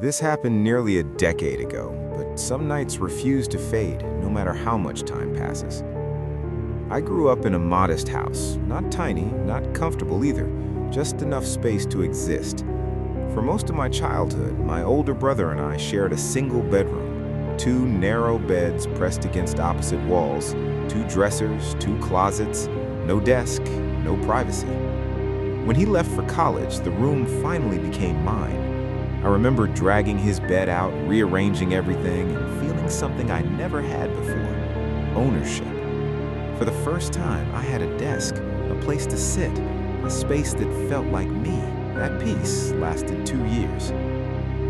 This happened nearly a decade ago, but some nights refuse to fade, no matter how much time passes. I grew up in a modest house, not tiny, not comfortable either, just enough space to exist. For most of my childhood, my older brother and I shared a single bedroom, two narrow beds pressed against opposite walls, two dressers, two closets, no desk, no privacy. When he left for college, the room finally became mine. I remember dragging his bed out, rearranging everything, and feeling something I never had before: ownership. For the first time, I had a desk, a place to sit, a space that felt like me. That peace lasted 2 years.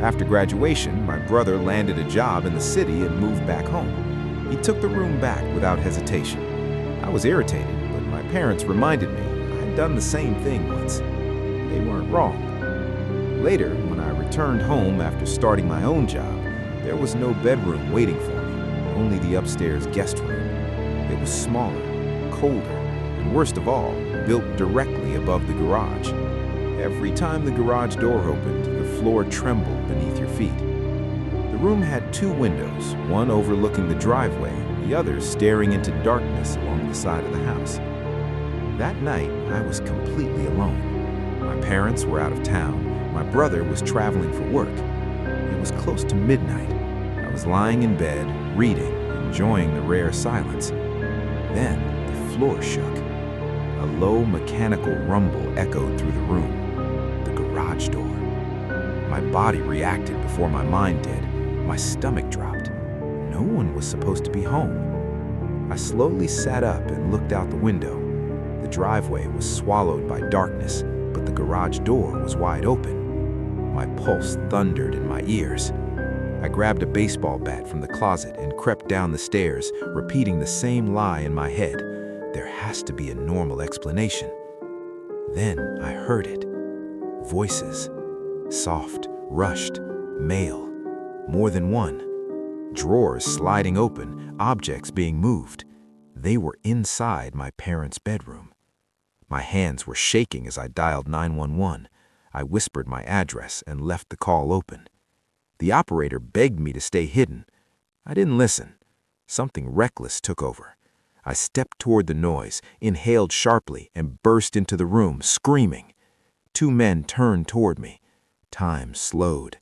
After graduation, my brother landed a job in the city and moved back home. He took the room back without hesitation. I was irritated, but my parents reminded me I'd done the same thing once. They weren't wrong. Later, when I returned home after starting my own job, there was no bedroom waiting for me, only the upstairs guest room. It was smaller, colder, and worst of all, built directly above the garage. Every time the garage door opened, the floor trembled beneath your feet. The room had 2 windows, one overlooking the driveway, the other staring into darkness along the side of the house. That night, I was completely alone. My parents were out of town. My brother was traveling for work. It was close to midnight. I was lying in bed, reading, enjoying the rare silence. Then the floor shook. A low mechanical rumble echoed through the room. The garage door. My body reacted before my mind did. My stomach dropped. No one was supposed to be home. I slowly sat up and looked out the window. The driveway was swallowed by darkness, but the garage door was wide open. My pulse thundered in my ears. I grabbed a baseball bat from the closet and crept down the stairs, repeating the same lie in my head. There has to be a normal explanation. Then I heard it. Voices. Soft, rushed, male. More than one. Drawers sliding open, objects being moved. They were inside my parents' bedroom. My hands were shaking as I dialed 911. I whispered my address and left the call open. The operator begged me to stay hidden. I didn't listen. Something reckless took over. I stepped toward the noise, inhaled sharply, and burst into the room, screaming. 2 men turned toward me. Time slowed.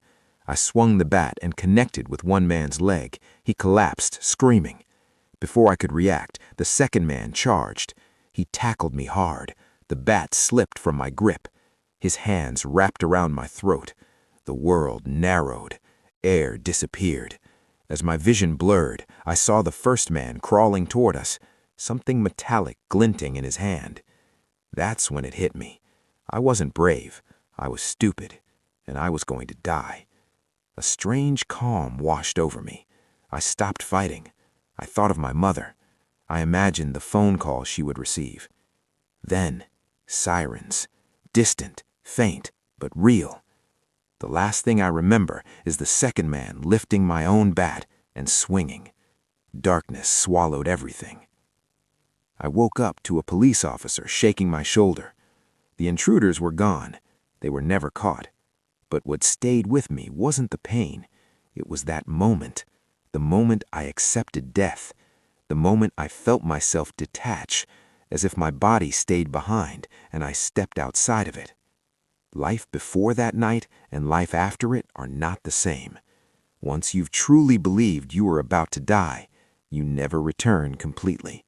I swung the bat and connected with one man's leg. He collapsed, screaming. Before I could react, the second man charged. He tackled me hard. The bat slipped from my grip. His hands wrapped around my throat. The world narrowed. Air disappeared. As my vision blurred, I saw the first man crawling toward us, something metallic glinting in his hand. That's when it hit me. I wasn't brave. I was stupid, and I was going to die. A strange calm washed over me. I stopped fighting. I thought of my mother. I imagined the phone call she would receive. Then, sirens. Distant, faint, but real. The last thing I remember is the second man lifting my own bat and swinging. Darkness swallowed everything. I woke up to a police officer shaking my shoulder. The intruders were gone. They were never caught. But what stayed with me wasn't the pain. It was that moment. The moment I accepted death. The moment I felt myself detach, as if my body stayed behind and I stepped outside of it. Life before that night and life after it are not the same. Once you've truly believed you were about to die, you never return completely.